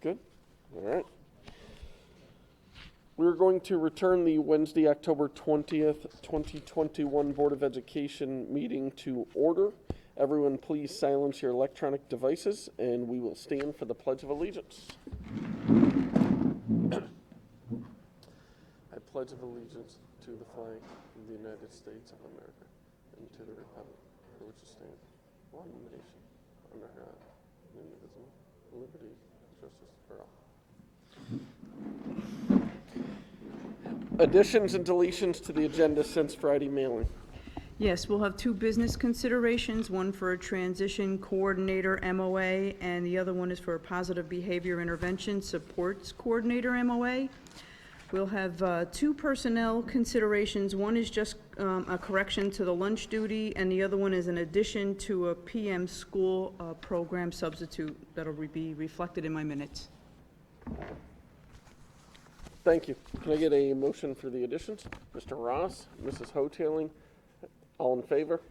Good. All right. We're going to return the Wednesday, October 20th, 2021 Board of Education meeting to order. Everyone please silence your electronic devices and we will stand for the Pledge of Allegiance. I pledge of allegiance to the flag of the United States of America and to the republic for which it stands, one nation, under God, indivisible, liberty, justice for all. Additions and deletions to the agenda since Friday mailing. Yes, we'll have two business considerations, one for a transition coordinator MOA, and the other one is for a positive behavior intervention supports coordinator MOA. We'll have two personnel considerations. One is just a correction to the lunch duty, and the other one is an addition to a PM school program substitute that'll be reflected in my minutes. Thank you. Can I get a motion for the additions? Mr. Ross, Mrs. Hotailing, all in favor?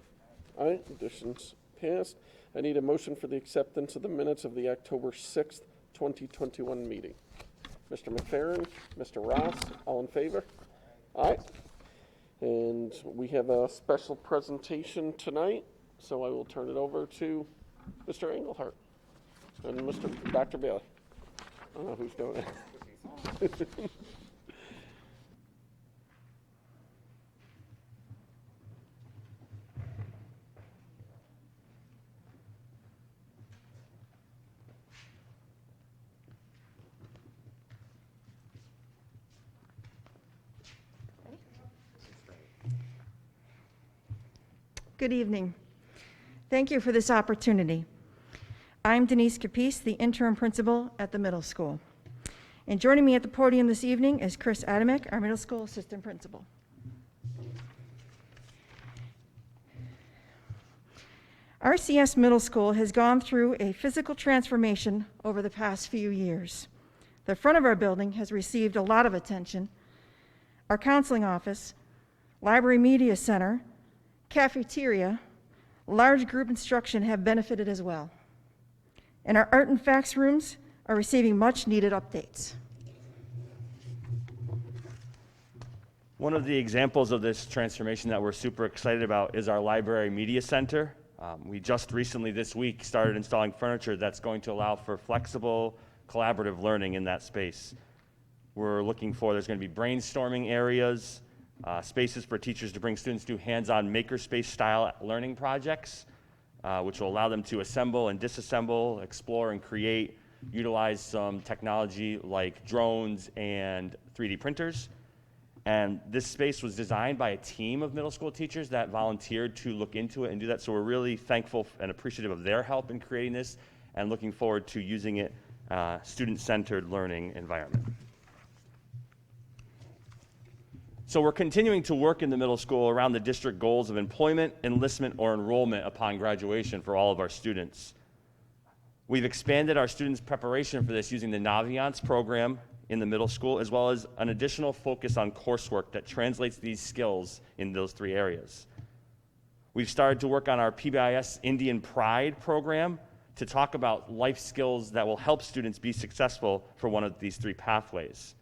Aye, additions passed. I need a motion for the acceptance of the minutes of the October 6th, 2021 meeting. Mr. McFerrin, Mr. Ross, all in favor? Aye. And we have a special presentation tonight, so I will turn it over to Mr. Engelhardt and Dr. Bailey. I don't know who's doing it. Good evening. Thank you for this opportunity. I'm Denise Capice, the interim principal at the middle school. And joining me at the podium this evening is Chris Adamek, our middle school assistant principal. RCS Middle School has gone through a physical transformation over the past few years. The front of our building has received a lot of attention. Our counseling office, library media center, cafeteria, large group instruction have benefited as well. And our art and facts rooms are receiving much needed updates. One of the examples of this transformation that we're super excited about is our library media center. We just recently this week started installing furniture that's going to allow for flexible, collaborative learning in that space. There's going to be brainstorming areas, spaces for teachers to bring students to hands-on makerspace style learning projects, which will allow them to assemble and disassemble, explore and create, utilize some technology like drones and 3D printers. And this space was designed by a team of middle school teachers that volunteered to look into it and do that. So we're really thankful and appreciative of their help in creating this and looking forward to using it student-centered learning environment. So we're continuing to work in the middle school around the district goals of employment, enlistment, or enrollment upon graduation for all of our students. We've expanded our students' preparation for this using the Naviance program in the middle school, as well as an additional focus on coursework that translates these skills in those three areas. We've started to work on our PBIS Indian Pride program to talk about life skills that will help students be successful for one of these three pathways.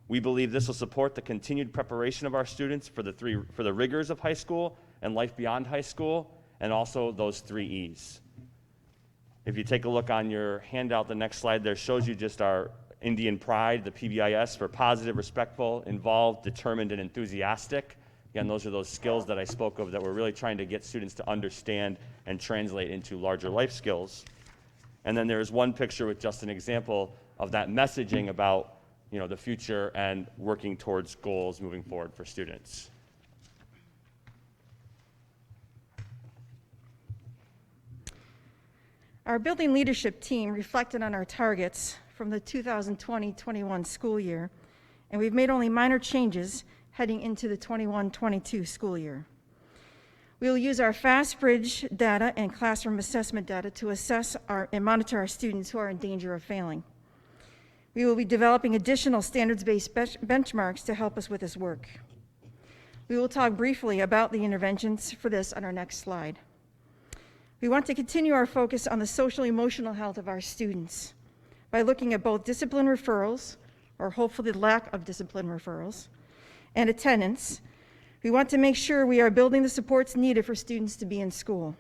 We believe this will support the continued preparation of our students for the rigors of high school and life beyond high school, and also those 3 E's. If you take a look on your handout, the next slide there shows you just our Indian Pride, the PBIS for positive, respectful, involved, determined, and enthusiastic. Again, those are those skills that I spoke of that we're really trying to get students to understand and translate into larger life skills. And then there's one picture with just an example of that messaging about the future and working towards goals moving forward for students. Our building leadership team reflected on our targets from the 2020-21 school year, and we've made only minor changes heading into the 21-22 school year. We will use our FastBridge data and classroom assessment data to assess and monitor our students who are in danger of failing. We will be developing additional standards-based benchmarks to help us with this work. We will talk briefly about the interventions for this on our next slide. We want to continue our focus on the social-emotional health of our students. by looking at both discipline referrals, or hopefully the lack of discipline referrals, and attendance. We want to make sure we are building the supports needed for students to be in school.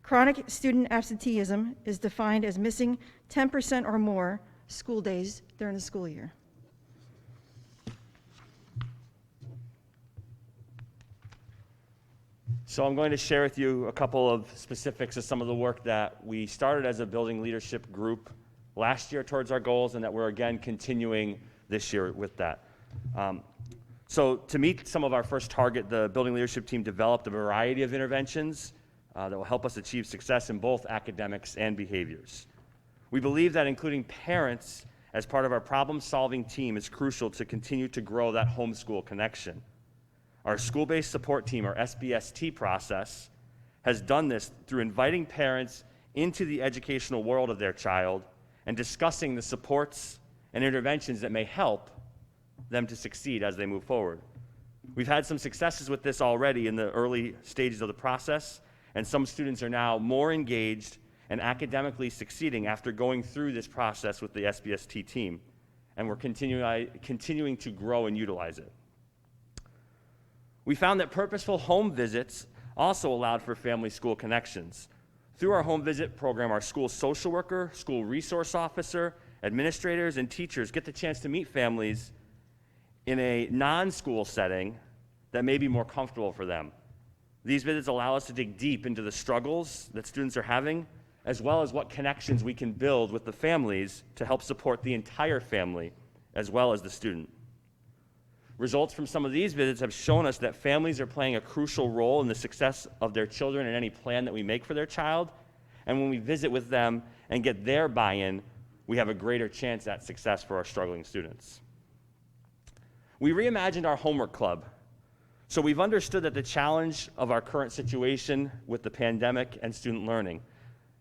Chronic student absenteeism is defined as missing 10% or more school days during the school year. So I'm going to share with you a couple of specifics of some of the work that we started as a building leadership group last year towards our goals, and that we're again continuing this year with that. So to meet some of our first target, the building leadership team developed a variety of interventions that will help us achieve success in both academics and behaviors. We believe that including parents as part of our problem-solving team is crucial to continue to grow that homeschool connection. Our school-based support team, or SBST process, has done this through inviting parents into the educational world of their child and discussing the supports and interventions that may help them to succeed as they move forward. We've had some successes with this already in the early stages of the process, and some students are now more engaged and academically succeeding after going through this process with the SBST team, and we're continuing to grow and utilize it. We found that purposeful home visits also allowed for family-school connections. Through our home visit program, our school social worker, school resource officer, administrators, and teachers get the chance to meet families in a non-school setting that may be more comfortable for them. These visits allow us to dig deep into the struggles that students are having, as well as what connections we can build with the families to help support the entire family, as well as the student. Results from some of these visits have shown us that families are playing a crucial role in the success of their children and any plan that we make for their child. And when we visit with them and get their buy-in, we have a greater chance at success for our struggling students. We reimagined our homework club. So we've understood that the challenge of our current situation with the pandemic and student learning.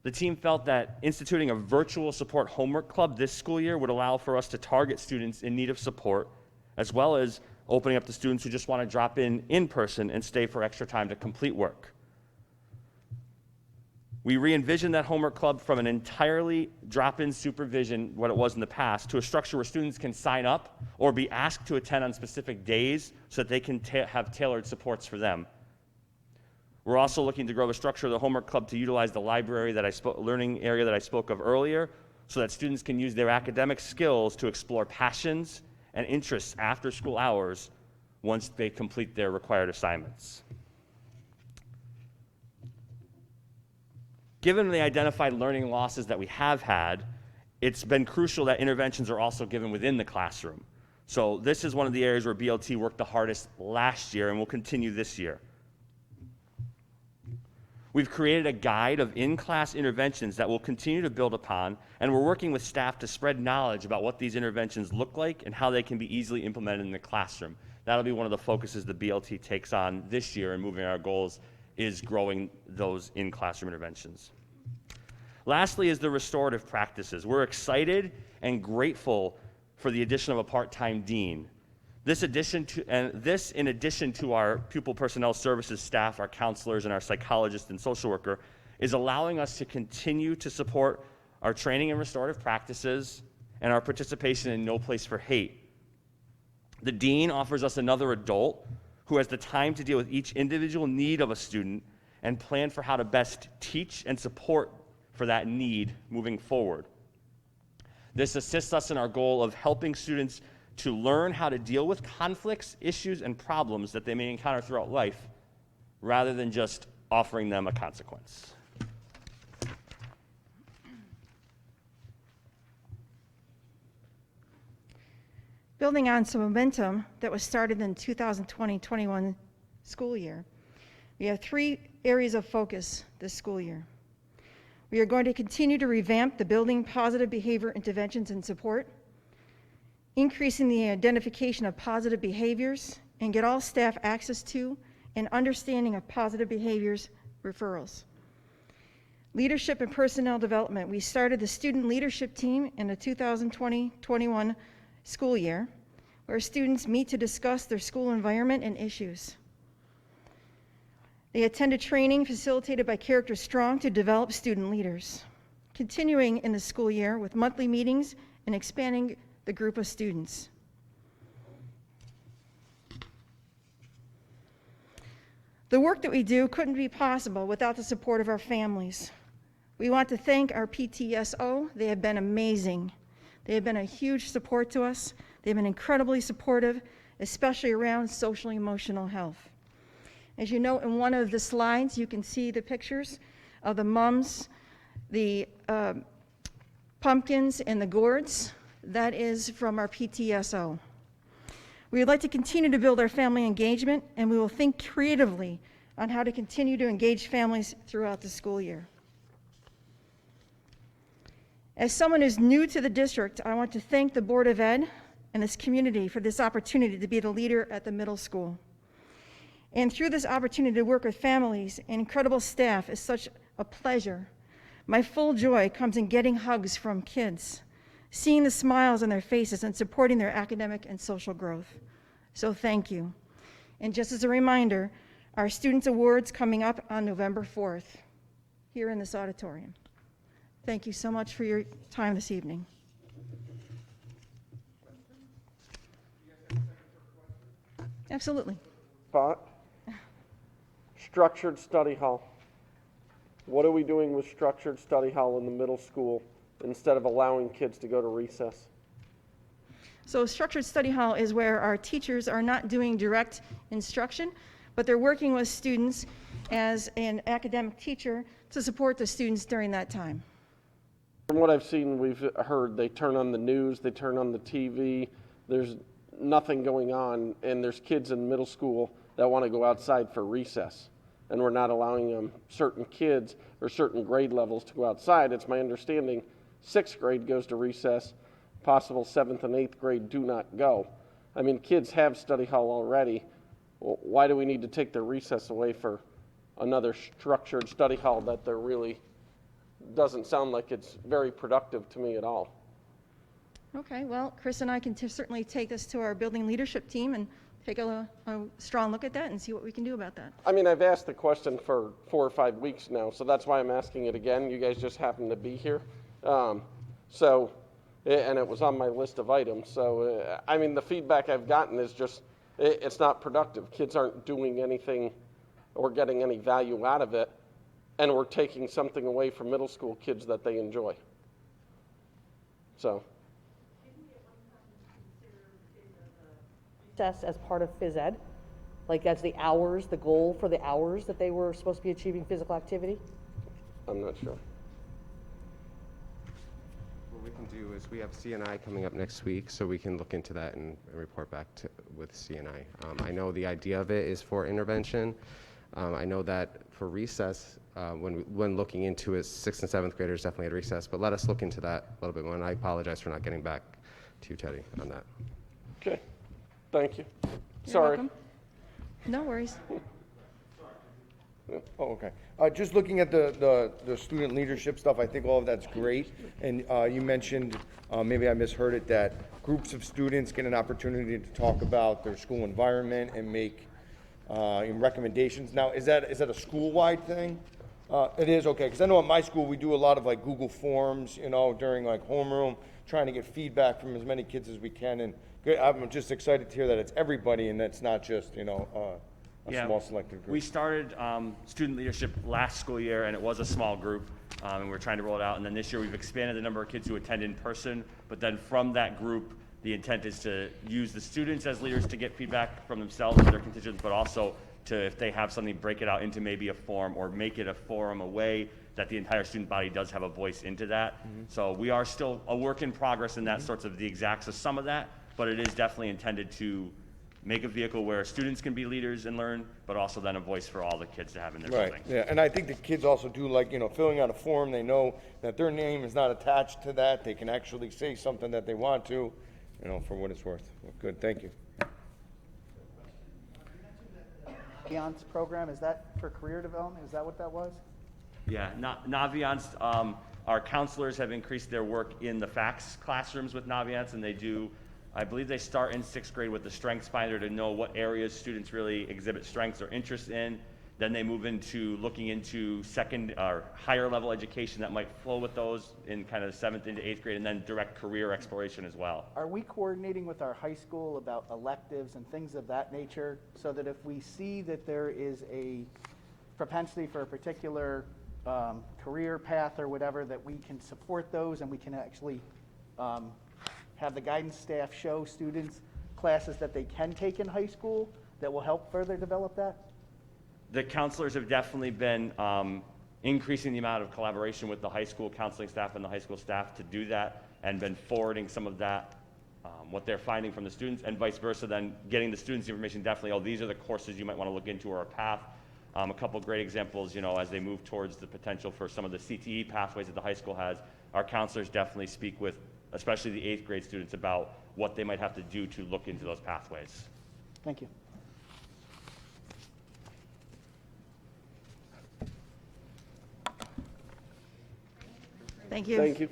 The team felt that instituting a virtual support homework club this school year would allow for us to target students in need of support, as well as opening up to students who just want to drop in person and stay for extra time to complete work. We re-envisioned that homework club from an entirely drop-in supervision, what it was in the past, to a structure where students can sign up or be asked to attend on specific days so that they can have tailored supports for them. We're also looking to grow the structure of the homework club to utilize the library learning area that I spoke of earlier, so that students can use their academic skills to explore passions and interests after school hours once they complete their required assignments. Given the identified learning losses that we have had, it's been crucial that interventions are also given within the classroom. So this is one of the areas where BLT worked the hardest last year and will continue this year. We've created a guide of in-class interventions that we'll continue to build upon, and we're working with staff to spread knowledge about what these interventions look like and how they can be easily implemented in the classroom. That'll be one of the focuses the BLT takes on this year in moving our goals, is growing those in-classroom interventions. Lastly is the restorative practices. We're excited and grateful for the addition of a part-time dean. This in addition to our pupil personnel services staff, our counselors, and our psychologist and social worker, is allowing us to continue to support our training in restorative practices and our participation in No Place for Hate. The dean offers us another adult who has the time to deal with each individual need of a student and plan for how to best teach and support for that need moving forward. This assists us in our goal of helping students to learn how to deal with conflicts, issues, and problems that they may encounter throughout life, rather than just offering them a consequence. Building on some momentum that was started in 2020-21 school year, we have 3 areas of focus this school year. We are going to continue to revamp the building positive behavior interventions and support, increasing the identification of positive behaviors, and get all staff access to and understanding of positive behaviors referrals. Leadership and personnel development. We started the student leadership team in the 2020-21 school year, where students meet to discuss their school environment and issues. They attended training facilitated by Character Strong to develop student leaders. continuing in the school year with monthly meetings and expanding the group of students. The work that we do couldn't be possible without the support of our families. We want to thank our PTSO. They have been amazing. They have been a huge support to us. They've been incredibly supportive, especially around social emotional health. As you know, in one of the slides, you can see the pictures of the mums, the pumpkins, and the gourds. That is from our PTSO. We would like to continue to build our family engagement, and we will think creatively on how to continue to engage families throughout the school year. As someone who's new to the district, I want to thank the Board of Ed and this community for this opportunity to be the leader at the middle school. And through this opportunity to work with families and incredible staff is such a pleasure. My full joy comes in getting hugs from kids, seeing the smiles on their faces and supporting their academic and social growth. So thank you. And just as a reminder, our Students Awards coming up on November 4th here in this auditorium. Thank you so much for your time this evening. Absolutely. Spot. Structured study hall. What are we doing with structured study hall in the middle school instead of allowing kids to go to recess? So structured study hall is where our teachers are not doing direct instruction, but they're working with students as an academic teacher to support the students during that time. From what I've seen, we've heard they turn on the news, they turn on the TV, there's nothing going on, and there's kids in middle school that want to go outside for recess, and we're not allowing them, certain kids or certain grade levels, to go outside. It's my understanding 6th grade goes to recess, possible 7th and 8th grade do not go. I mean, kids have study hall already. Well, why do we need to take their recess away for another structured study hall that they're really doesn't sound like it's very productive to me at all? Okay, well, Chris and I can certainly take this to our building leadership team and take a strong look at that and see what we can do about that. I mean, I've asked the question for 4 or 5 weeks now, so that's why I'm asking it again. You guys just happen to be here. And it was on my list of items. So, I mean, the feedback I've gotten is just, it's not productive. Kids aren't doing anything or getting any value out of it, and we're taking something away from middle school kids that they enjoy. So. Recess as part of phys ed, like as the hours, the goal for the hours that they were supposed to be achieving physical activity? I'm not sure. What we can do is we have CNI coming up next week, so we can look into that and report back with CNI. I know the idea of it is for intervention. I know that for recess, when looking into it, 6th and 7th graders definitely had recess, but let us look into that a little bit more, and I apologize for not getting back to you, Teddy, on that. Okay. Thank you. You're Sorry. welcome. No worries. Oh, okay. Just looking at the student leadership stuff, I think all of that's great. And you mentioned, maybe I misheard it, that groups of students get an opportunity to talk about their school environment and make recommendations. Now, is that a school-wide thing? It is, okay, because I know at my school we do a lot of like Google Forms, during like homeroom, trying to get feedback from as many kids as we can. And I'm just excited to hear that it's everybody and that's not just, a small selected group. We started student leadership last school year, and it was a small group, and we're trying to roll it out. And then this year, we've expanded the number of kids who attend in person. But then from that group, the intent is to use the students as leaders to get feedback from themselves and their constituents, but also to, if they have something, break it out into maybe a forum or make it a forum, a way that the entire student body does have a voice into that. Mm-hmm. So we are still a work in progress in that sorts of the exacts of some of that, but it is definitely intended to make a vehicle where students can be leaders and learn, but also then a voice for all the kids to have in their Right, building. yeah, and I think the kids also do like, filling out a form, they know that their name is not attached to that, they can actually say something that they want to, for what it's worth. Good, thank you. Naviance program, is that for career development? Is that what that was? Yeah, Naviance, our counselors have increased their work in the FACS classrooms with Naviance, and they do, I believe they start in 6th grade with the Strengths Finder to know what areas students really exhibit strengths or interest in. Then they move into looking into second or higher level education that might flow with those in kind of 7th into 8th grade, and then direct career exploration as well. Are we coordinating with our high school about electives and things of that nature, so that if we see that there is a propensity for a particular career path or whatever, that we can support those and we can actually have the guidance staff show students classes that they can take in high school that will help further develop that? The counselors have definitely been increasing the amount of collaboration with the high school counseling staff and the high school staff to do that, and been forwarding some of that, what they're finding from the students, and vice versa, then getting the students information definitely, oh, these are the courses you might want to look into or a path. A couple great examples, you know, as they move towards the potential for some of the CTE pathways that the high school has, our counselors definitely speak with, especially the 8th grade students, about what they might have to do to look into those pathways. Thank you. Thank you. Thank you.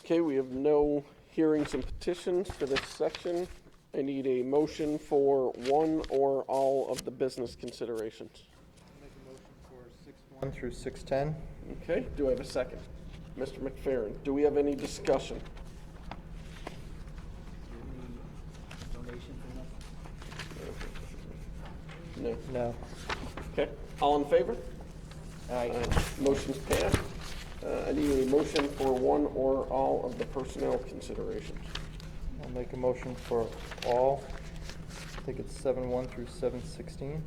Okay, we have no hearings and petitions for this section. I need a motion for one or all of the business considerations. Make a motion for 6-1 through 6-10. Okay, do I have a second? Mr. McFerrin, do we have any discussion? Donation from us? No. No. Okay, all in favor? Aye. Motion's passed. I need a motion for one or all of the personnel considerations. I'll make a motion for all. I think it's 7-1 through 7-16.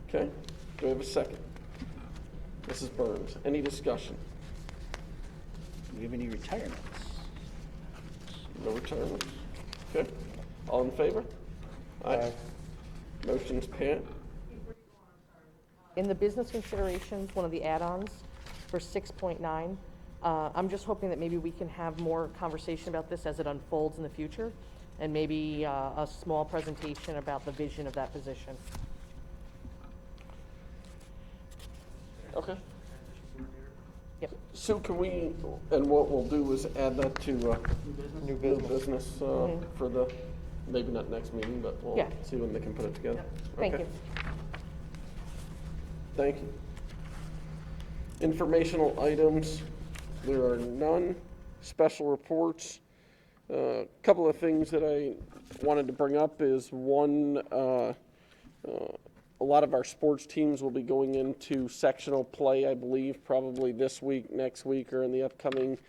Okay, do I have a second? Mrs. Burns, any discussion? Do we have any retirements? No retirements. Okay, all in favor? Aye. Motion's passed. In the business considerations, one of the add-ons for 6.9, I'm just hoping that maybe we can have more conversation about this as it unfolds in the future, and maybe a small presentation about the vision of that position. Okay. Yep. So can we, and what we'll do is add that to New new business. business for the, maybe not next meeting, but we'll Yeah. see when they can put it together. Thank Okay. you. Thank you. Informational items, there are none. Special reports. A couple of things that I wanted to bring up is one, a lot of our sports teams will be going into sectional play, I believe, probably this week, next week, or in the upcoming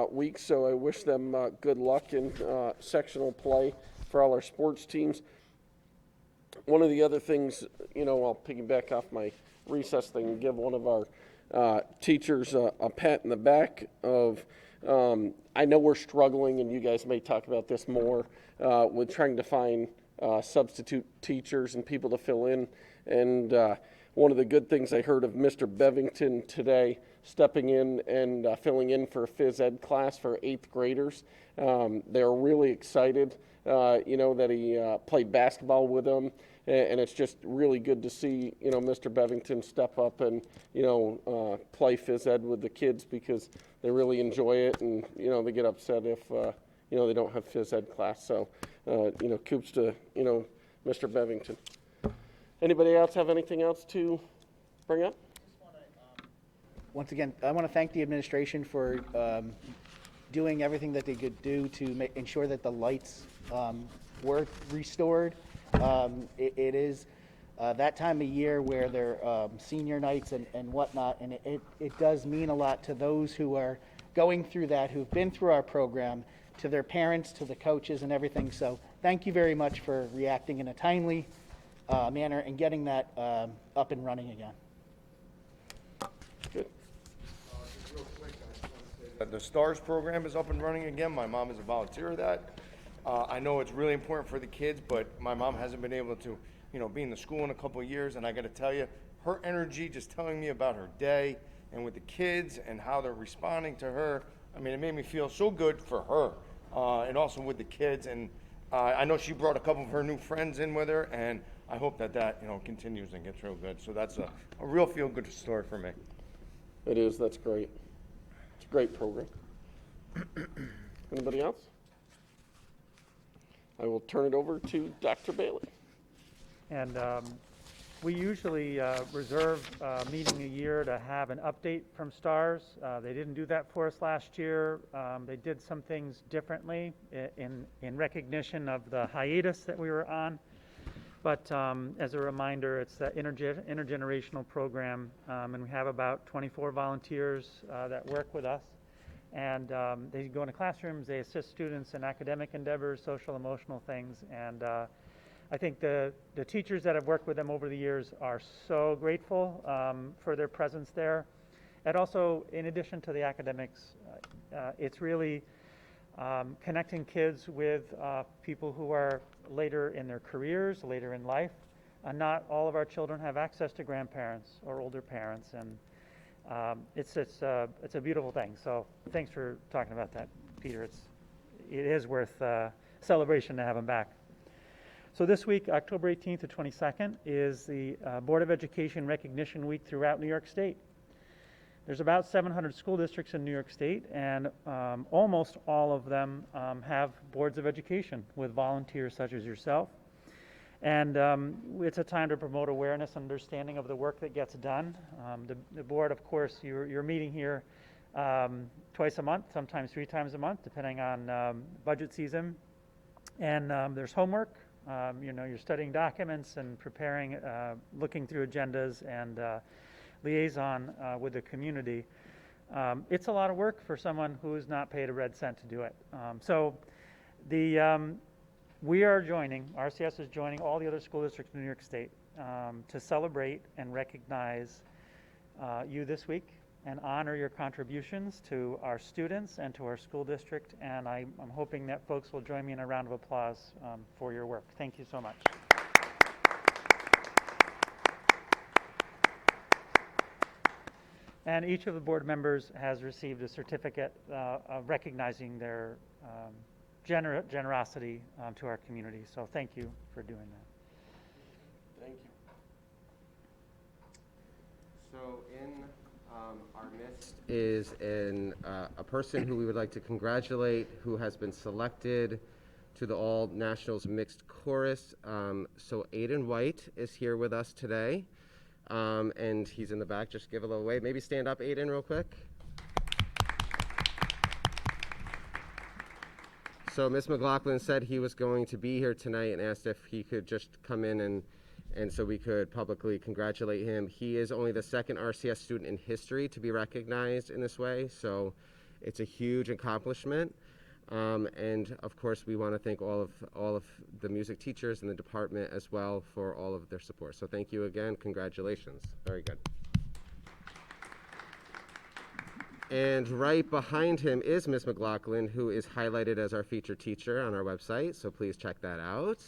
week. So I wish them good luck in sectional play for all our sports teams. One of the other things, you know, I'll piggyback off my recess thing and give one of our teachers a pat in the back of, I know we're struggling, and you guys may talk about this more, with trying to find substitute teachers and people to fill in. And one of the good things I heard of Mr. Bevington today, stepping in and filling in for a phys ed class for 8th graders. They're really excited, you know, that he played basketball with them. And it's just really good to see, you know, Mr. Bevington step up and, you know, play phys ed with the kids, because they really enjoy it, and, you know, they get upset if, you know, they don't have phys ed class. So, you know, kudos to, you know, Mr. Bevington. Anybody else have anything else to bring up? Once again, I want to thank the administration for doing everything that they could do to ensure that the lights were restored. It is that time of year where they're senior nights and whatnot, and it does mean a lot to those who are going through that, who've been through our program, to their parents, to the coaches and everything. So thank you very much for reacting in a timely manner and getting that up and running again. Good. Just real quick, I just want to say that the STARS program is up and running again. My mom is a volunteer of that. I know it's really important for the kids, but my mom hasn't been able to, you know, be in the school in a couple of years. And I got to tell you, her energy, just telling me about her day and with the kids and how they're responding to her, I mean, it made me feel so good for her, and also with the kids. And I know she brought a couple of her new friends in with her, and I hope that continues and gets real good. So that's a real feel-good story for me. It is, that's great. It's a great program. Anybody else? I will turn it over to Dr. Bailey. And we usually reserve a meeting a year to have an update from STARS. They didn't do that for us last year. They did some things differently in recognition of the hiatus that we were on. But as a reminder, it's that intergenerational program, and we have about 24 volunteers that work with us. And they go into classrooms, they assist students in academic endeavors, social, emotional things, and I think the teachers that have worked with them over the years are so grateful for their presence there. And also, in addition to the academics, it's really connecting kids with people who are later in their careers, later in life. Not all of our children have access to grandparents or older parents, and it's a beautiful thing. So thanks for talking about that, Peter. It is worth celebration to have them back. So this week, October 18th to 22nd, is the Board of Education Recognition Week throughout New York State. There's about 700 school districts in New York State, and almost all of them have boards of education with volunteers such as yourself. And it's a time to promote awareness and understanding of the work that gets done. The board, of course, you're meeting here twice a month, sometimes 3 times a month, depending on budget season. And there's homework. You're studying documents and preparing, looking through agendas and liaison with the community. It's a lot of work for someone who's not paid a red cent to do it. We are joining, RCS is joining all the other school districts in New York State to celebrate and recognize you this week and honor your contributions to our students and to our school district. And I'm hoping that folks will join me in a round of applause for your work. Thank you so much. And each of the board members has received a certificate recognizing their generosity to our community. So thank you for doing that. Thank you. So in our midst is a person who we would like to congratulate, who has been selected to the All Nationals Mixed Chorus. So Aiden White is here with us today, and he's in the back. Just give a little wave. Maybe stand up, Aiden, real quick. So Ms. McLaughlin said he was going to be here tonight and asked if he could just come in and so we could publicly congratulate him. He is only the second RCS student in history to be recognized in this way, so it's a huge accomplishment. And of course, we want to thank all of the music teachers in the department as well for all of their support. So thank you again. Congratulations. Very good. And right behind him is Ms. McLaughlin, who is highlighted as our featured teacher on our website, so please check that out.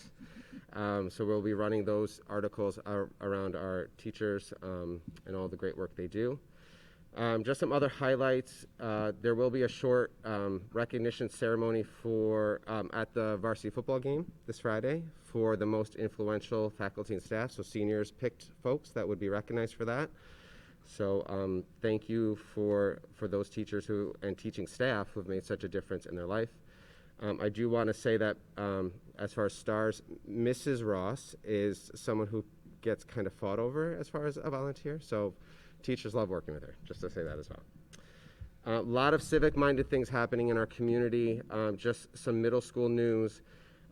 So we'll be running those articles around our teachers and all the great work they do. Just some other highlights. There will be a short recognition ceremony for at the varsity football game this Friday for the most influential faculty and staff. So seniors picked folks that would be recognized for that. So thank you for those teachers and teaching staff who have made such a difference in their life. I do want to say that as far as stars, Mrs. Ross is someone who gets kind of fought over as far as a volunteer. So teachers love working with her, just to say that as well. A lot of civic-minded things happening in our community. Just some middle school news.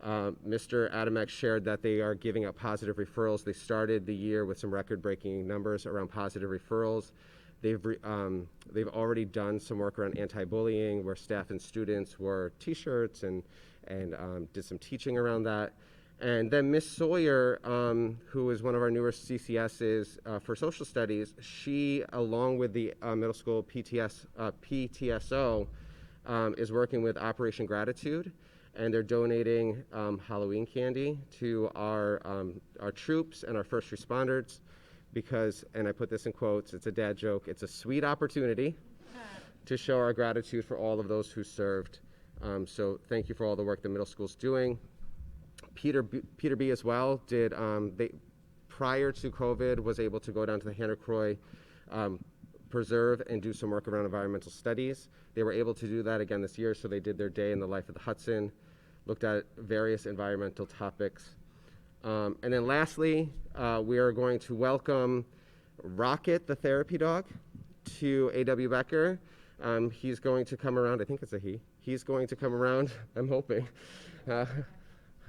Mr. Adamek shared that they are giving out positive referrals. They started the year with some record-breaking numbers around positive referrals. They've already done some work around anti-bullying, where staff and students wore T-shirts and did some teaching around that. And then Miss Sawyer, who is one of our newer CCSs for social studies, she, along with the middle school PTSO, is working with Operation Gratitude, and they're donating Halloween candy to our troops and our first responders because, and I put this in quotes, it's a dad joke, it's a sweet opportunity to show our gratitude for all of those who served. So thank you for all the work the middle school's doing. Peter B as well did, they, prior to COVID, was able to go down to the Ravena-Coeymans-Selkirk Preserve and do some work around environmental studies. They were able to do that again this year, so they did their day in the life of the Hudson, looked at various environmental topics. And then lastly, we are going to welcome Rocket, the therapy dog, to A.W. Becker. He's going to come around, I think it's a he. He's going to come around, I'm hoping.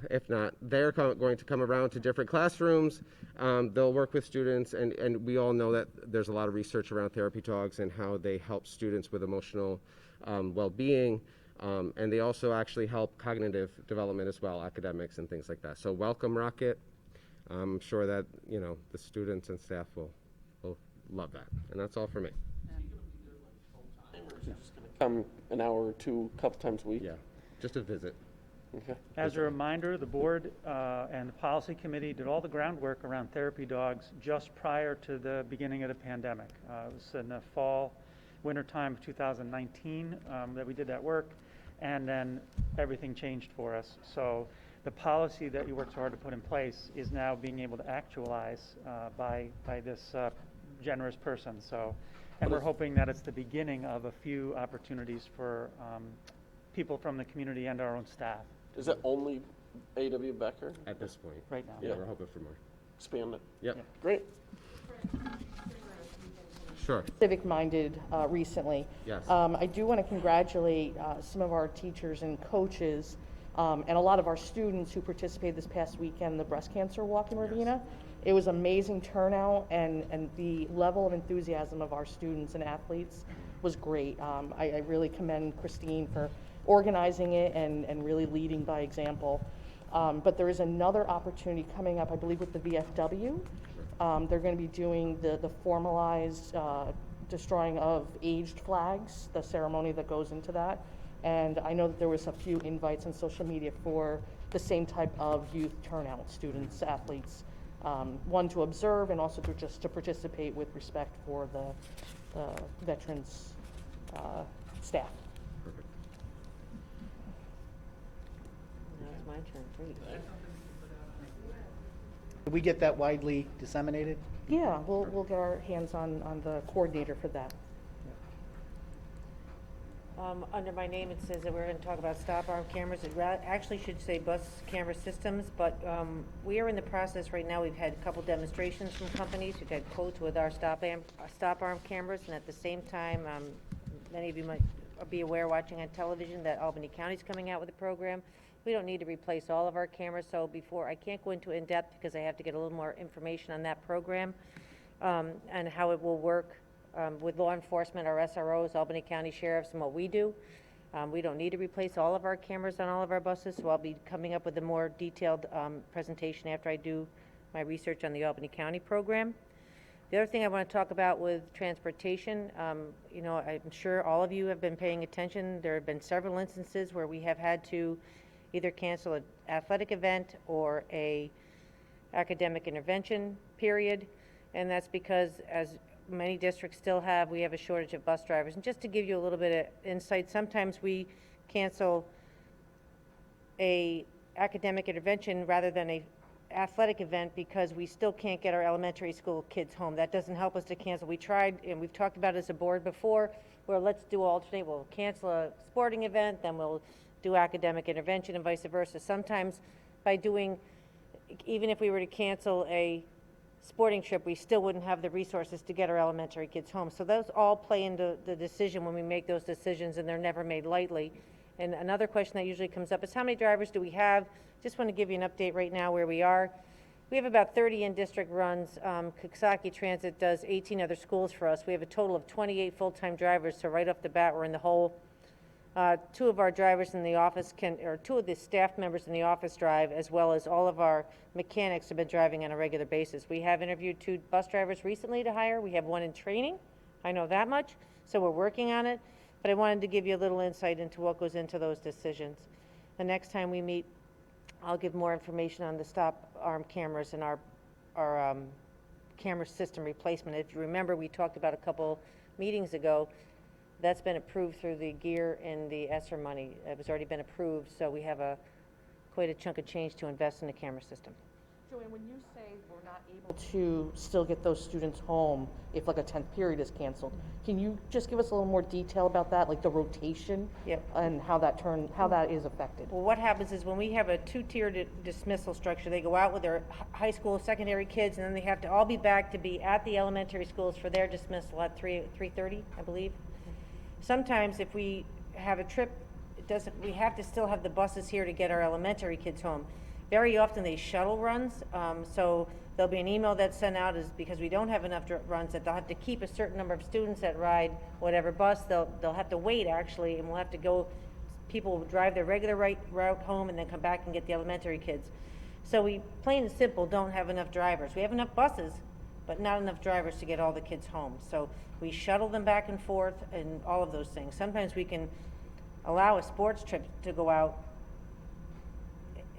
If not, they're going to come around to different classrooms. They'll work with students, and we all know that there's a lot of research around therapy dogs and how they help students with emotional well-being. And they also actually help cognitive development as well, academics and things like that. So welcome, Rocket. I'm sure that, you know, the students and staff will love that. And that's all for me. Or is he just going to come an hour or two, a couple times a week? Yeah, just a visit. Okay. As a reminder, the board and the policy committee did all the groundwork around therapy dogs just prior to the beginning of the pandemic. It was in the fall, winter time of 2019 that we did that work, and then everything changed for us. So the policy that you worked so hard to put in place is now being able to actualize by this generous person. So, and we're hoping that it's the beginning of a few opportunities for people from the community and our own staff. Is it only A.W. Becker? At this point. Right now. Yeah, we're hoping for more. Expand it. Yep. Yeah. Great. Sure. Civic-minded recently. Yes. I do want to congratulate some of our teachers and coaches and a lot of our students who participated this past weekend in the breast cancer walk in Ravena. It was amazing turnout, and the level of enthusiasm of our students and athletes was great. I really commend Christine for organizing it and really leading by example. But there is another opportunity coming up, I believe, with the VFW. They're going to be doing the formalized destroying of aged flags, the ceremony that goes into that. And I know that there was a few invites on social media for the same type of youth turnout, students, athletes, one to observe and also to just to participate with respect for the veterans staff. Perfect. Now it's my turn, great. Did we get that widely disseminated? Yeah, we'll get our hands on the coordinator for that. Under my name, it says that we're going to talk about stop arm cameras. It actually should say bus camera systems, but we are in the process right now. We've had a couple demonstrations from companies. We've had quotes with our stop arm cameras, and at the same time, many of you might be aware watching on television that Albany County's coming out with a program. We don't need to replace all of our cameras, so before, I can't go into in-depth because I have to get a little more information on that program and how it will work with law enforcement, our SROs, Albany County Sheriffs, and what we do. We don't need to replace all of our cameras on all of our buses, so I'll be coming up with a more detailed presentation after I do my research on the Albany County program. The other thing I want to talk about with transportation, you know, I'm sure all of you have been paying attention. There have been several instances where we have had to either cancel an athletic event or a academic intervention period, and that's because, as many districts still have, we have a shortage of bus drivers. And just to give you a little bit of insight, sometimes we cancel a academic intervention rather than a athletic event because we still can't get our elementary school kids home. That doesn't help us to cancel. We tried, and we've talked about it as a board before, where let's do alternate. We'll cancel a sporting event, then we'll do academic intervention and vice versa. Sometimes by doing, even if we were to cancel a sporting trip, we still wouldn't have the resources to get our elementary kids home. So those all play into the decision when we make those decisions, and they're never made lightly. And another question that usually comes up is how many drivers do we have? Just want to give you an update right now where we are. We have about 30 in-district runs. Coxsackie Transit does 18 other schools for us. We have a total of 28 full-time drivers, so right off the bat we're in the hole. Two of our drivers in the office two of the staff members in the office drive, as well as all of our mechanics have been driving on a regular basis. We have interviewed 2 bus drivers recently to hire. We have 1 in training. I know that much, so we're working on it. But I wanted to give you a little insight into what goes into those decisions. The next time we meet, I'll give more information on the stop arm cameras and our camera system replacement. If you remember, we talked about a couple meetings ago. That's been approved through the GEAR and the ESSER money. It was already been approved, so we have a quite a chunk of change to invest in a camera system. Joanne, when you say we're not able to still get those students home if like a 10th period is canceled, can you just give us a little more detail about that, like the rotation? Yep. And how that is affected? Well, what happens is when we have a two-tiered dismissal structure, they go out with their high school, secondary kids, and then they have to all be back to be at the elementary schools for their dismissal at 3:30, I believe. Sometimes if we have a trip, we have to still have the buses here to get our elementary kids home. Very often they shuttle runs, so there'll be an email that's sent out is because we don't have enough runs that they'll have to keep a certain number of students that ride whatever bus. They'll have to wait actually, and we'll have to go. People will drive their regular route home and then come back and get the elementary kids. So we, plain and simple, don't have enough drivers. We have enough buses, but not enough drivers to get all the kids home. So we shuttle them back and forth and all of those things. Sometimes we can allow a sports trip to go out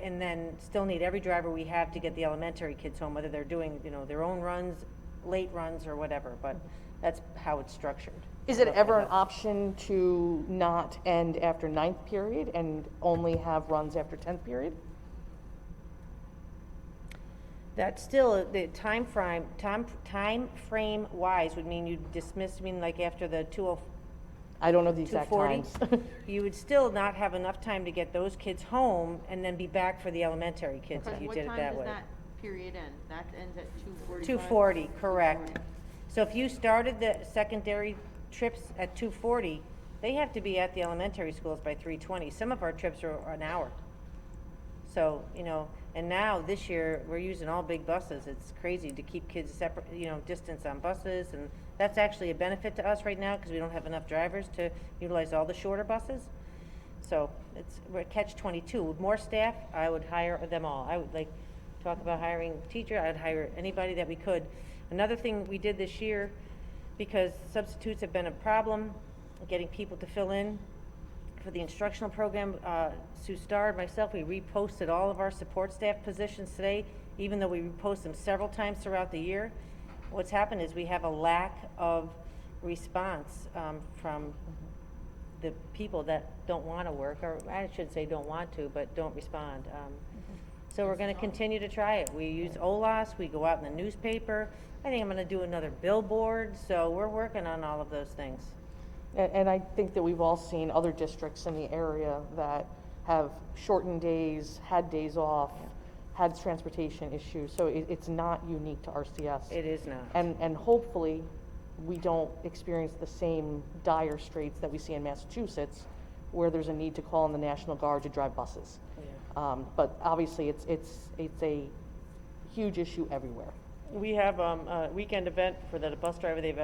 and then still need every driver we have to get the elementary kids home, whether they're doing, their own runs, late runs or whatever, but that's how it's structured. Is it ever an option to not end after 9th period and only have runs after 10th period? That's still, the time frame wise would mean you dismiss, like after the 2:04, I don't know the exact 2:40, times. you would still not have enough time to get those kids home and then be back for the elementary kids if you did it that way. What time does that period end? That ends at 2:45? 2:40, correct. So if you started the secondary trips at 2:40, they have to be at the elementary schools by 3:20. Some of our trips are an hour. So, and now this year, we're using all big buses. It's crazy to keep kids separate, distance on buses, and that's actually a benefit to us right now because we don't have enough drivers to utilize all the shorter buses. So we're at catch-22. With more staff, I would hire them all. I would talk about hiring a teacher. I'd hire anybody that we could. Another thing we did this year, because substitutes have been a problem, getting people to fill in for the instructional program, Sue Starr and myself, we reposted all of our support staff positions today, even though we repost them several times throughout the year. What's happened is we have a lack of response from the people that don't want to work, or I should say don't want to, but don't respond. So we're going to continue to try it. We use OLAS, we go out in the newspaper. I think I'm going to do another billboard, so we're working on all of those things. And I think that we've all seen other districts in the area that have shortened days, had days off, had transportation issues. So it's not unique to RCS. It is not. And hopefully we don't experience the same dire straits that we see in Massachusetts, where there's a need to call in the National Guard to drive buses. Yeah. But obviously it's a huge issue everywhere. We have a weekend event for the bus driver. They've,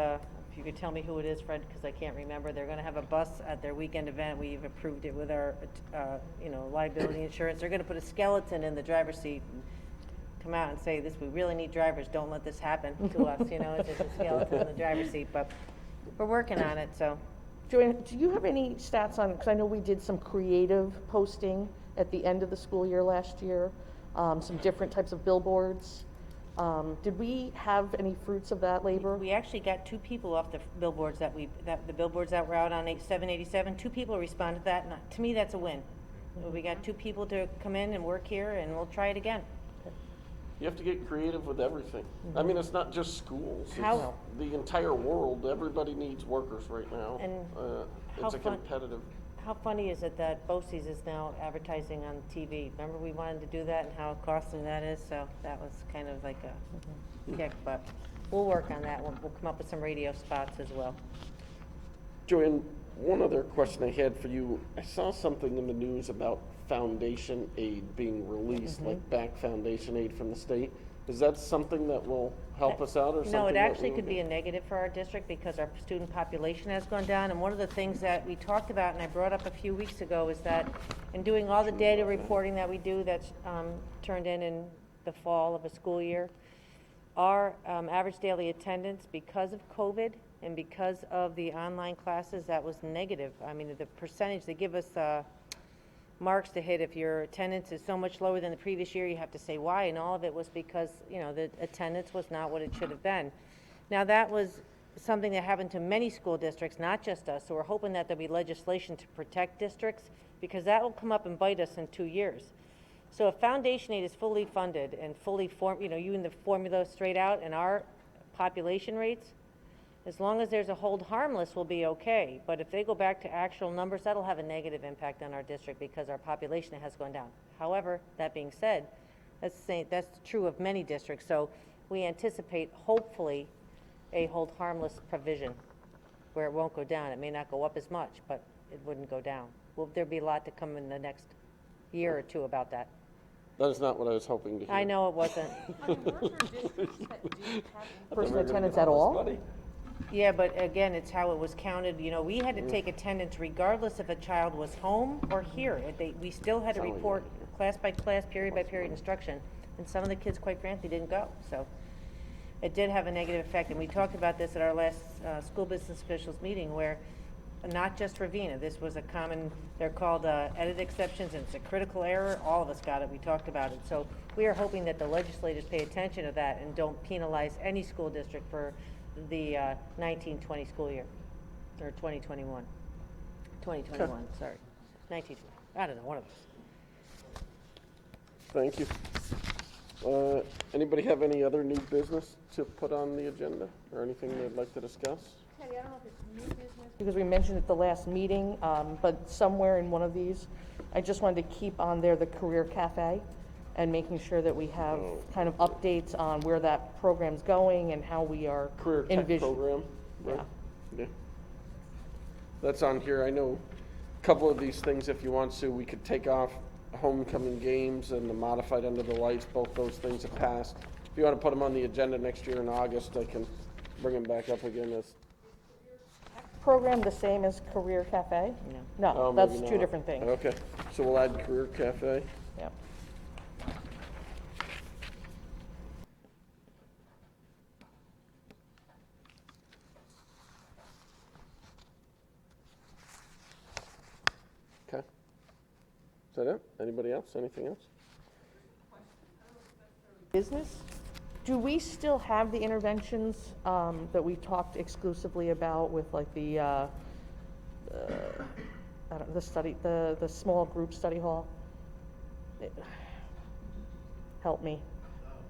if you could tell me who it is, Fred, because I can't remember. They're going to have a bus at their weekend event. We've approved it with our, liability insurance. They're going to put a skeleton in the driver's seat and come out and say, we really need drivers. Don't let this happen to us. It's just a skeleton in the driver's seat. But we're working on it, so. Joanne, do you have any stats on, because I know we did some creative posting at the end of the school year last year, some different types of billboards. Did we have any fruits of that labor? We actually got 2 people off the billboards the billboards that were out on 787. 2 people responded to that, and to me, that's a win. We got 2 people to come in and work here, and we'll try it again. You have to get creative with everything. I mean, it's not just schools. It's How- the entire world. Everybody needs workers right now. And It's how a competitive. How funny is it that BOCES is now advertising on TV? Remember we wanted to do that and how costly that is? So that was kind of like a kick, but we'll work on that. We'll come up with some radio spots as well. Joanne, one other question I had for you. I saw something in the news about foundation aid being released, like back foundation aid from the state. Is that something that will help us out or something? No, it that actually we could will be get? a negative for our district because our student population has gone down. And one of the things that we talked about and I brought up a few weeks ago is that in doing all the data reporting that we do that's turned in the fall of a school year, our average daily attendance, because of COVID and because of the online classes, that was negative. I mean, the percentage, they give us marks to hit. If your attendance is so much lower than the previous year, you have to say why, and all of it was because, the attendance was not what it should have been. Now, that was something that happened to many school districts, not just us, so we're hoping that there'll be legislation to protect districts, because that will come up and bite us in 2 years. So if Foundation Aid is fully funded and fully you in the formula straight out, and our population rates, as long as there's a hold harmless, we'll be okay. But if they go back to actual numbers, that'll have a negative impact on our district because our population has gone down. However, that being said, that's true of many districts. So we anticipate, hopefully, a hold harmless provision where it won't go down. It may not go up as much, but it wouldn't go down. Will there be a lot to come in the next year or two about that? That is not what I was hoping to hear. I know it wasn't. Person attendance at all? Money. Yeah, but again, it's how it was counted. You know, we had to take attendance regardless if a child was home or here. We still had to report class by class, period by period instruction, and some of the kids, quite frankly, didn't go. So it did have a negative effect, and we talked about this at our last school business officials meeting, where not just Ravena, this was a common, they're called edit exceptions, and it's a critical error. All of us got it. We talked about it. So we are hoping that the legislators pay attention to that and don't penalize any school district for the 1920 school year, or 2021. 2021, sorry. 1920. I don't know, one of those. Thank you. Anybody have any other new business to put on the agenda or anything they'd like to discuss? Patty, I don't know if it's new business, because we mentioned at the last meeting, but somewhere in one of these, I just wanted to keep on there the Career Cafe and making sure that we have kind of updates on where that program's going and how we are Career Tech Program? Right? Yeah. Yeah. That's on here. I know a couple of these things, if you want to, we could take off homecoming games and the modified under the lights. Both those things have passed. If you want to put them on the agenda next year in August, I can bring them back up again as Program the same as Career Cafe? No, Oh, that's maybe two not. different things. Okay, so we'll add Career Cafe. Yeah. Okay. Is that it? Anybody else? Anything else? Business? Do we still have the interventions that we talked exclusively about with like the, I don't know, the small group study hall? Help me.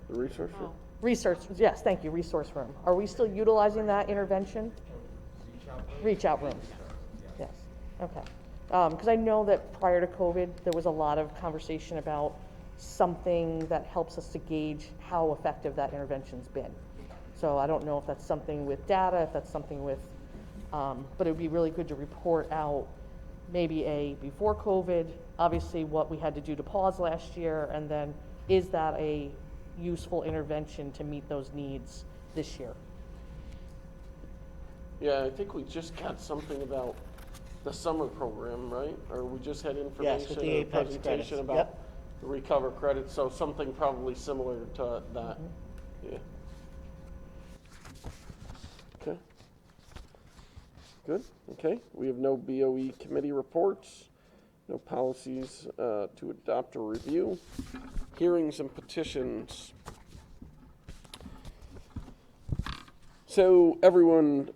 The resource room? Research, yes, thank you, resource room. Are we still utilizing that intervention? Reach out rooms. Yes, okay. Because I know that prior to COVID, there was a lot of conversation about something that helps us to gauge how effective that intervention's been. So I don't know if that's something with data, if that's something with, but it would be really good to report out maybe before COVID, obviously what we had to do to pause last year, and then is that a useful intervention to meet those needs this year? Yeah, I think we just got something about the summer program, right? Or we just had information with the or Apex credits. presentation about Yep. the recover credits, so something probably similar to that. Yeah. Okay. Good, okay. We have no BOE committee reports, no policies to adopt or review, hearings and petitions. So everyone,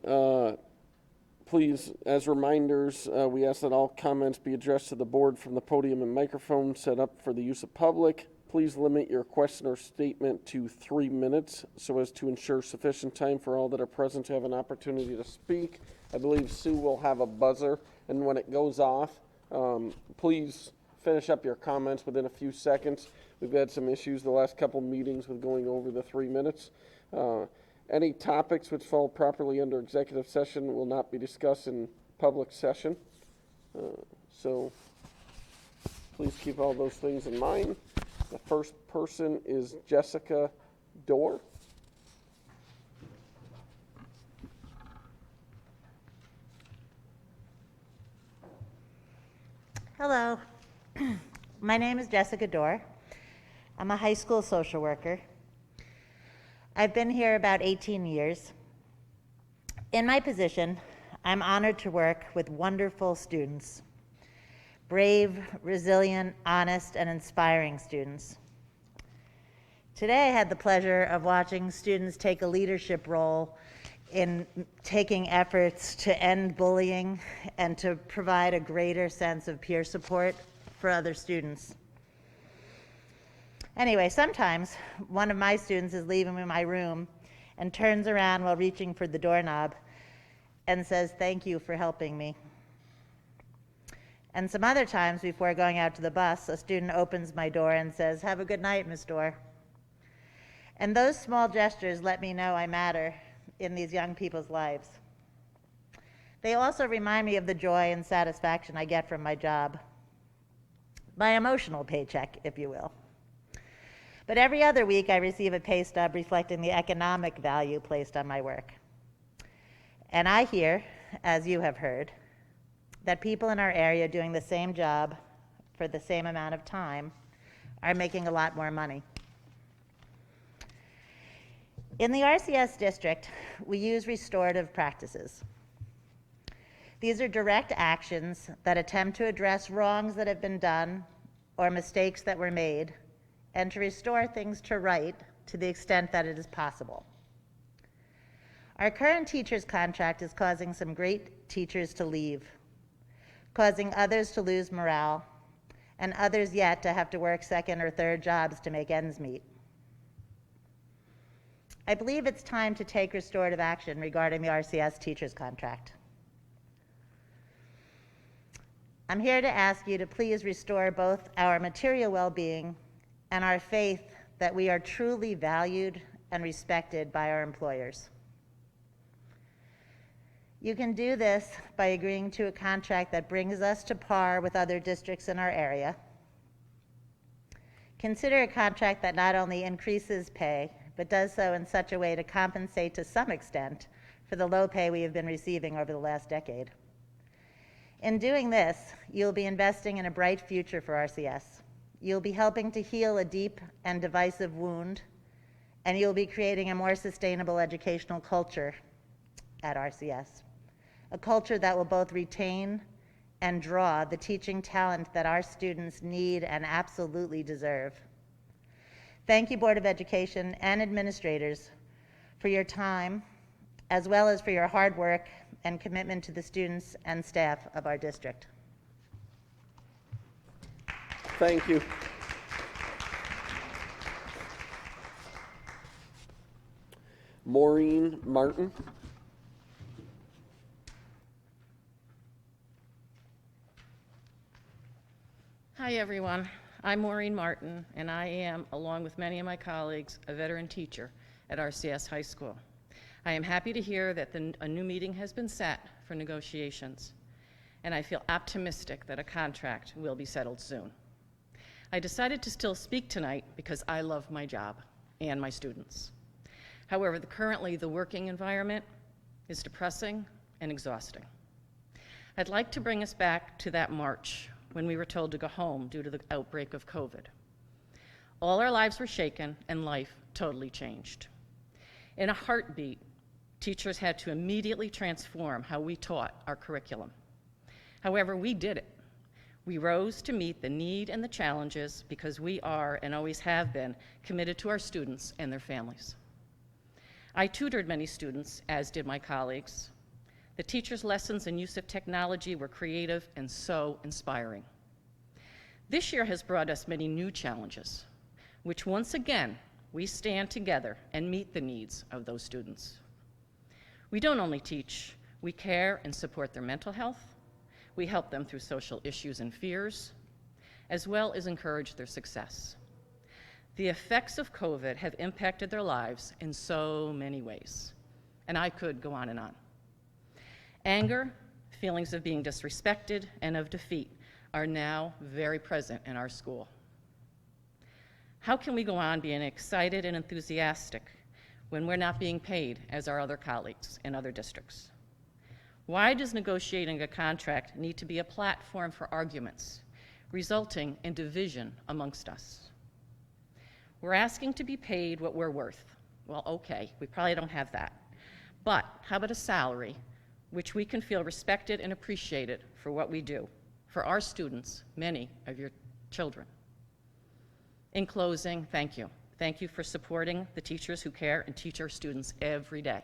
please, as reminders, we ask that all comments be addressed to the board from the podium and microphone set up for the use of public. Please limit your question or statement to 3 minutes so as to ensure sufficient time for all that are present to have an opportunity to speak. I believe Sue will have a buzzer, and when it goes off, please finish up your comments within a few seconds. We've had some issues the last couple meetings with going over the 3 minutes. Any topics which fall properly under executive session will not be discussed in public session. So please keep all those things in mind. The first person is Jessica Dorr. Hello, my name is Jessica Dorr. I'm a high school social worker. I've been here about 18 years. In my position, I'm honored to work with wonderful students, brave, resilient, honest, and inspiring students. Today, I had the pleasure of watching students take a leadership role in taking efforts to end bullying and to provide a greater sense of peer support for other students. Anyway, sometimes one of my students is leaving my room and turns around while reaching for the doorknob and says, "Thank you for helping me." And some other times before going out to the bus, a student opens my door and says, "Have a good night, Miss Dorr." And those small gestures let me know I matter in these young people's lives. They also remind me of the joy and satisfaction I get from my job. My emotional paycheck, if you will. But every other week I receive a pay stub reflecting the economic value placed on my work. And I hear, as you have heard, that people in our area doing the same job for the same amount of time are making a lot more money. In the RCS district, we use restorative practices. These are direct actions that attempt to address wrongs that have been done or mistakes that were made, and to restore things to right to the extent that it is possible. Our current teacher's contract is causing some great teachers to leave, causing others to lose morale, and others yet to have to work second or third jobs to make ends meet. I believe it's time to take restorative action regarding the RCS teacher's contract. I'm here to ask you to please restore both our material well-being and our faith that we are truly valued and respected by our employers. You can do this by agreeing to a contract that brings us to par with other districts in our area. Consider a contract that not only increases pay, but does so in such a way to compensate to some extent for the low pay we have been receiving over the last decade. In doing this, you'll be investing in a bright future for RCS. You'll be helping to heal a deep and divisive wound, and you'll be creating a more sustainable educational culture at RCS, a culture that will both retain and draw the teaching talent that our students need and absolutely deserve. Thank you, Board of Education and administrators, for your time, as well as for your hard work and commitment to the students and staff of our district. Thank you. Maureen Martin. Hi, everyone. I'm Maureen Martin, and I am, along with many of my colleagues, a veteran teacher at RCS High School. I am happy to hear that a new meeting has been set for negotiations, and I feel optimistic that a contract will be settled soon. I decided to still speak tonight because I love my job and my students. However, currently the working environment is depressing and exhausting. I'd like to bring us back to that March when we were told to go home due to the outbreak of COVID. All our lives were shaken and life totally changed. In a heartbeat, teachers had to immediately transform how we taught our curriculum. However, we did it. We rose to meet the need and the challenges because we are, and always have been, committed to our students and their families. I tutored many students, as did my colleagues. The teachers' lessons and use of technology were creative and so inspiring. This year has brought us many new challenges, which once again, we stand together and meet the needs of those students. We don't only teach, we care and support their mental health. We help them through social issues and fears, as well as encourage their success. The effects of COVID have impacted their lives in so many ways, and I could go on and on. Anger, feelings of being disrespected, and of defeat are now very present in our school. How can we go on being excited and enthusiastic when we're not being paid as our other colleagues in other districts? Why does negotiating a contract need to be a platform for arguments, resulting in division amongst us? We're asking to be paid what we're worth. Well, okay, we probably don't have that. But how about a salary which we can feel respected and appreciated for what we do, for our students, many of your children? In closing, thank you. Thank you for supporting the teachers who care and teach our students every day.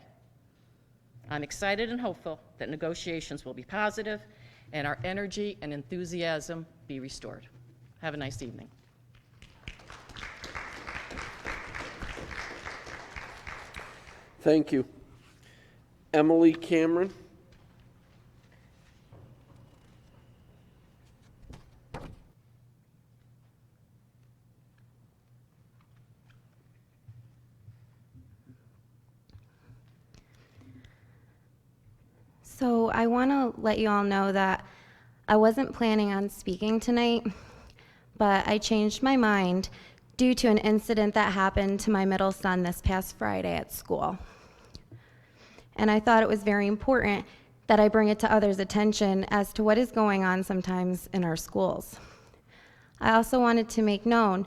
I'm excited and hopeful that negotiations will be positive and our energy and enthusiasm be restored. Have a nice evening. Thank you. Emily Cameron. So I want to let you all know that I wasn't planning on speaking tonight, but I changed my mind due to an incident that happened to my middle son this past Friday at school. And I thought it was very important that I bring it to others' attention as to what is going on sometimes in our schools. I also wanted to make known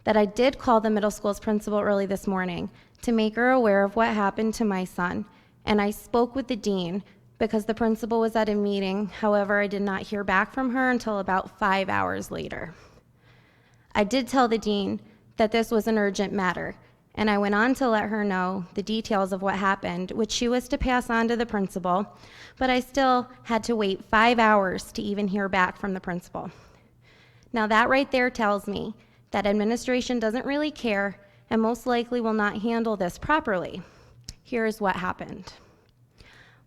that I did call the middle school's principal early this morning to make her aware of what happened to my son, and I spoke with the dean because the principal was at a meeting. However, I did not hear back from her until about 5 hours later. I did tell the dean that this was an urgent matter, and I went on to let her know the details of what happened, which she was to pass on to the principal, but I still had to wait 5 hours to even hear back from the principal. Now that right there tells me that administration doesn't really care and most likely will not handle this properly. Here's what happened.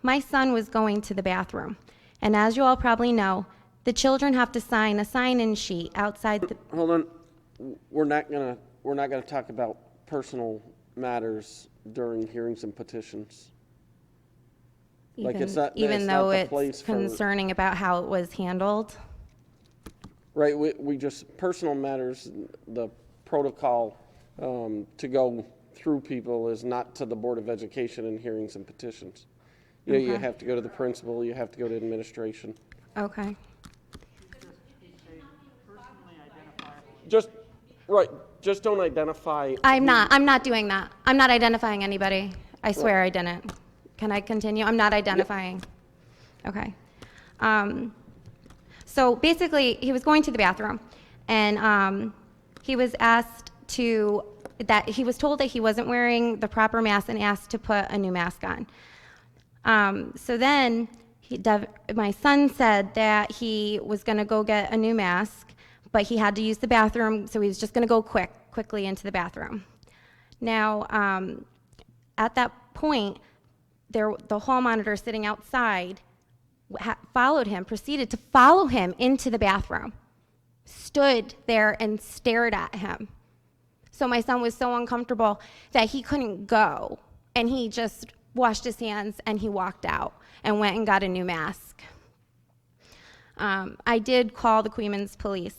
My son was going to the bathroom, and as you all probably know, the children have to sign a sign-in sheet outside the... Hold on. We're not gonna talk about personal matters during hearings and petitions. Even though it's concerning about how it was handled. Right, we just, personal matters, the protocol to go through people is not to the Board of Education in hearings and petitions. You know, you Okay. have to go to the principal, you have to go to administration. Okay. Just, right, just don't identify. I'm not doing that. I'm not identifying anybody. I swear I didn't. Can I continue? I'm not identifying. Okay. So basically, he was going to the bathroom, and he was he was told that he wasn't wearing the proper mask and asked to put a new mask on. So then my son said that he was going to go get a new mask, but he had to use the bathroom, so he was just going to go quickly into the bathroom. Now, at that point, the hall monitor sitting outside proceeded to follow him into the bathroom, stood there and stared at him. So my son was so uncomfortable that he couldn't go, and he just washed his hands and he walked out and went and got a new mask. I did call the Coeymans police,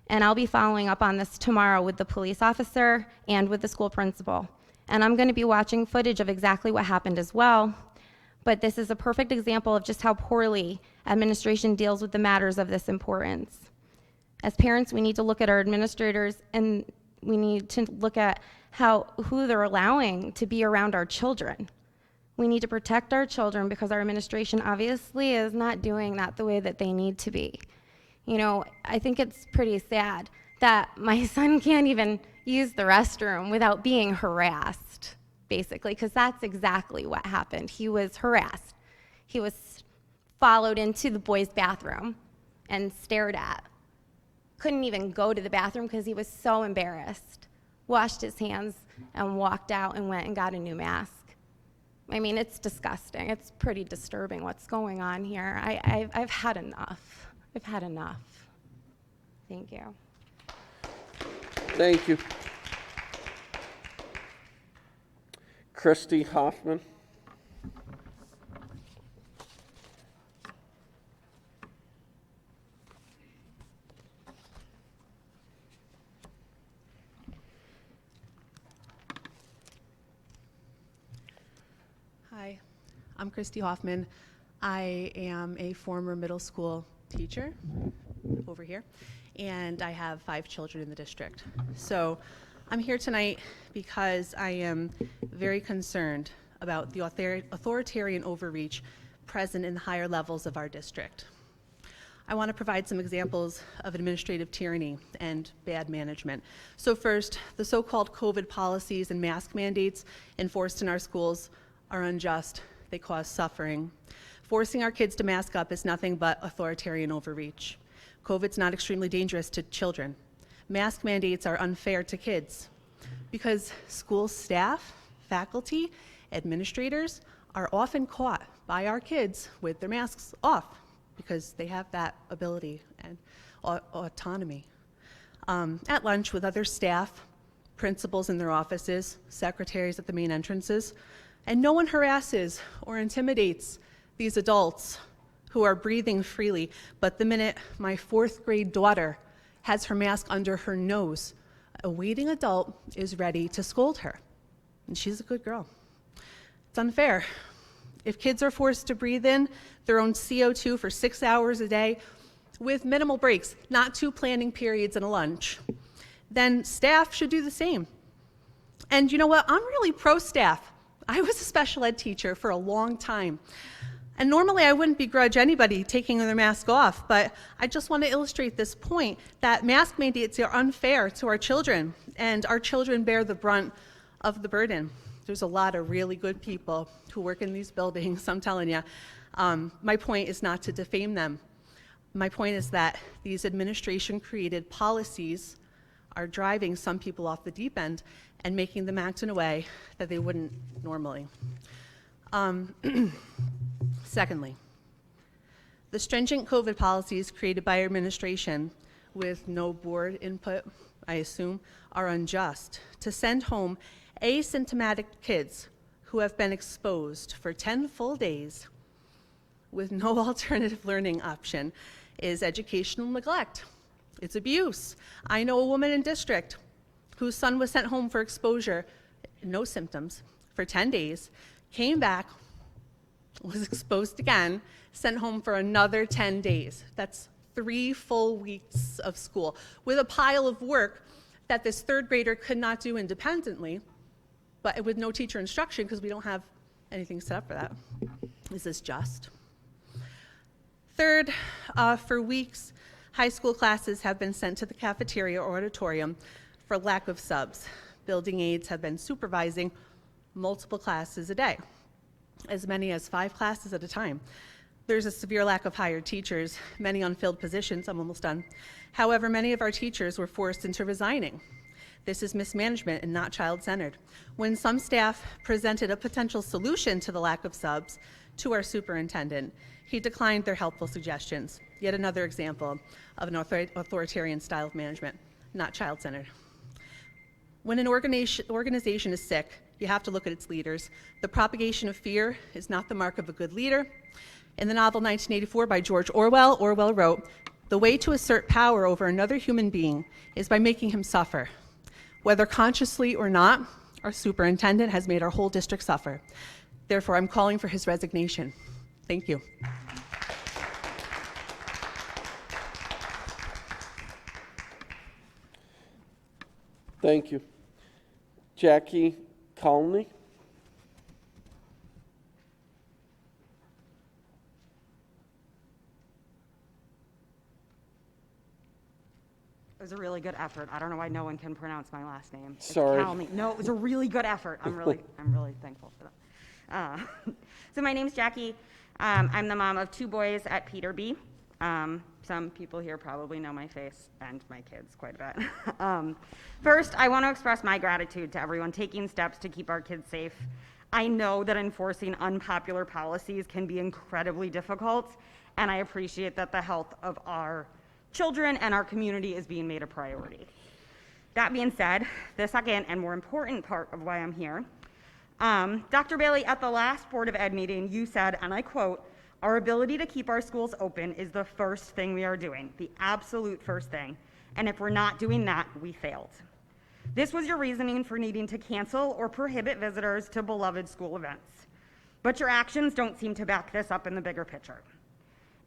and I'll be following up on this tomorrow with the police officer and with the school principal. And I'm going to be watching footage of exactly what happened as well. But this is a perfect example of just how poorly administration deals with the matters of this importance. As parents, we need to look at our administrators, and we need to look at who they're allowing to be around our children. We need to protect our children because our administration obviously is not doing that the way that they need to be. You know, I think it's pretty sad that my son can't even use the restroom without being harassed, basically, because that's exactly what happened. He was harassed. He was followed into the boys' bathroom and stared at. Couldn't even go to the bathroom because he was so embarrassed. Washed his hands and walked out and went and got a new mask. I mean, it's disgusting. It's pretty disturbing what's going on here. I've had enough. I've had enough. Thank you. Thank you. Christy Hoffman. Hi, I'm Christy Hoffman. I am a former middle school teacher over here, and I have 5 children in the district. So I'm here tonight because I am very concerned about the authoritarian overreach present in the higher levels of our district. I want to provide some examples of administrative tyranny and bad management. So first, the so-called COVID policies and mask mandates enforced in our schools are unjust. They cause suffering. Forcing our kids to mask up is nothing but authoritarian overreach. COVID's not extremely dangerous to children. Mask mandates are unfair to kids because school staff, faculty, Administrators are often caught by our kids with their masks off because they have that ability and autonomy. At lunch with other staff, principals in their offices, secretaries at the main entrances, and no one harasses or intimidates these adults who are breathing freely. But the minute my 4th grade daughter has her mask under her nose, a waiting adult is ready to scold her. And she's a good girl. It's unfair. If kids are forced to breathe in their own CO2 for 6 hours a day with minimal breaks, not 2 planning periods and a lunch, then staff should do the same. And you know what? I'm really pro-staff. I was a special ed teacher for a long time. And normally I wouldn't begrudge anybody taking their mask off, but I just want to illustrate this point that mask mandates are unfair to our children, and our children bear the brunt of the burden. There's a lot of really good people who work in these buildings, I'm telling you. My point is not to defame them. My point is that these administration-created policies are driving some people off the deep end and making them act in a way that they wouldn't normally. Secondly, the stringent COVID policies created by our administration with no board input, I assume, are unjust. To send home asymptomatic kids who have been exposed for 10 full days with no alternative learning option is educational neglect. It's abuse. I know a woman in district whose son was sent home for exposure, no symptoms, for 10 days, came back, was exposed again, sent home for another 10 days. That's 3 full weeks of school with a pile of work that this 3rd grader could not do independently, but with no teacher instruction because we don't have anything set up for that. Is this just? Third, for weeks, high school classes have been sent to the cafeteria or auditorium for lack of subs. Building aides have been supervising multiple classes a day, as many as 5 classes at a time. There's a severe lack of hired teachers, many unfilled positions. I'm almost done. However, many of our teachers were forced into resigning. This is mismanagement and not child-centered. When some staff presented a potential solution to the lack of subs to our superintendent, he declined their helpful suggestions. Yet another example of an authoritarian style of management, not child-centered. When an organization is sick, you have to look at its leaders. The propagation of fear is not the mark of a good leader. In the novel 1984 by George Orwell, Orwell wrote, "The way to assert power over another human being is by making him suffer. Whether consciously or not, our superintendent has made our whole district suffer. Therefore, I'm calling for his resignation." Thank you. Thank you. Jackie Conley. It was a really good effort. I don't know why no one can pronounce my last name. It's Sorry. Calney. No, it was a really good effort. I'm really thankful for that. So my name's Jackie. I'm the mom of 2 boys at Peterby. Some people here probably know my face and my kids quite a bit. First, I want to express my gratitude to everyone taking steps to keep our kids safe. I know that enforcing unpopular policies can be incredibly difficult, and I appreciate that the health of our children and our community is being made a priority. That being said, the second and more important part of why I'm here, Dr. Bailey, at the last Board of Ed meeting, you said, and I quote, "Our ability to keep our schools open is the first thing we are doing, the absolute first thing. And if we're not doing that, we failed." This was your reasoning for needing to cancel or prohibit visitors to beloved school events. But your actions don't seem to back this up in the bigger picture.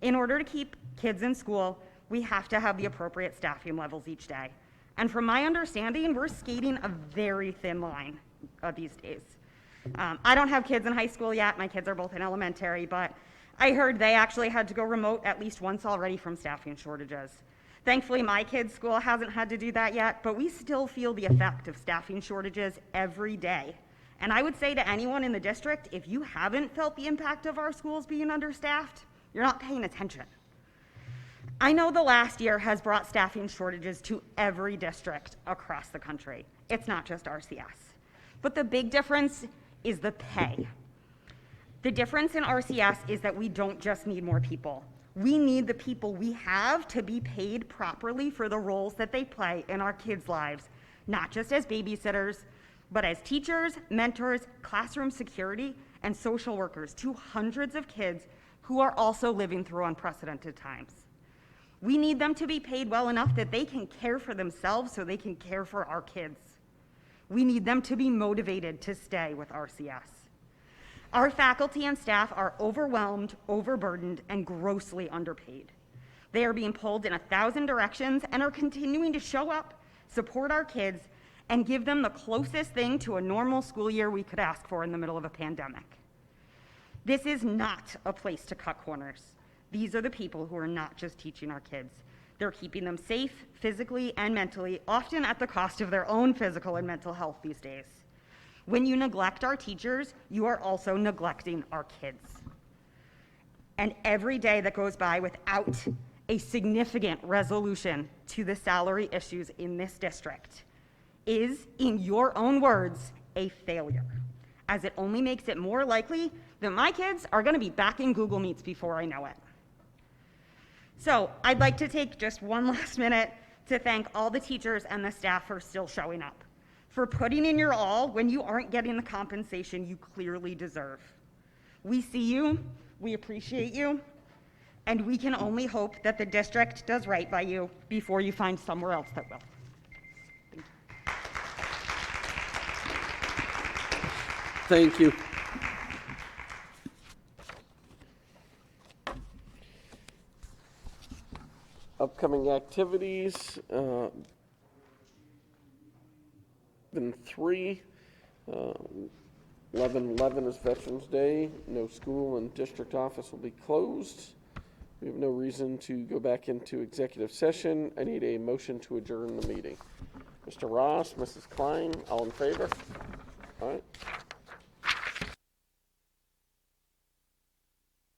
In order to keep kids in school, we have to have the appropriate staffing levels each day. And from my understanding, we're skating a very thin line these days. I don't have kids in high school yet. My kids are both in elementary, but I heard they actually had to go remote at least once already from staffing shortages. Thankfully, my kids' school hasn't had to do that yet, but we still feel the effect of staffing shortages every day. And I would say to anyone in the district, if you haven't felt the impact of our schools being understaffed, you're not paying attention. I know the last year has brought staffing shortages to every district across the country. It's not just RCS. But the big difference is the pay. The difference in RCS is that we don't just need more people. We need the people we have to be paid properly for the roles that they play in our kids' lives, not just as babysitters, but as teachers, mentors, classroom security, and social workers to hundreds of kids who are also living through unprecedented times. We need them to be paid well enough that they can care for themselves so they can care for our kids. We need them to be motivated to stay with RCS. Our faculty and staff are overwhelmed, overburdened, and grossly underpaid. They are being pulled in 1,000 directions and are continuing to show up, support our kids, and give them the closest thing to a normal school year we could ask for in the middle of a pandemic. This is not a place to cut corners. These are the people who are not just teaching our kids. They're keeping them safe physically and mentally, often at the cost of their own physical and mental health these days. When you neglect our teachers, you are also neglecting our kids. And every day that goes by without a significant resolution to the salary issues in this district is, in your own words, a failure, as it only makes it more likely that my kids are going to be back in Google Meets before I know it. So I'd like to take just one last minute to thank all the teachers and the staff for still showing up, for putting in your all when you aren't getting the compensation you clearly deserve. We see you, we appreciate you, and we can only hope that the district does right by you before you find somewhere else that will. Thank you. Upcoming activities, been 3. 11/11 is Veterans Day. No school and district office will be closed. We have no reason to go back into executive session. I need a motion to adjourn the meeting. Mr. Ross, Mrs. Klein, all in favor? All right.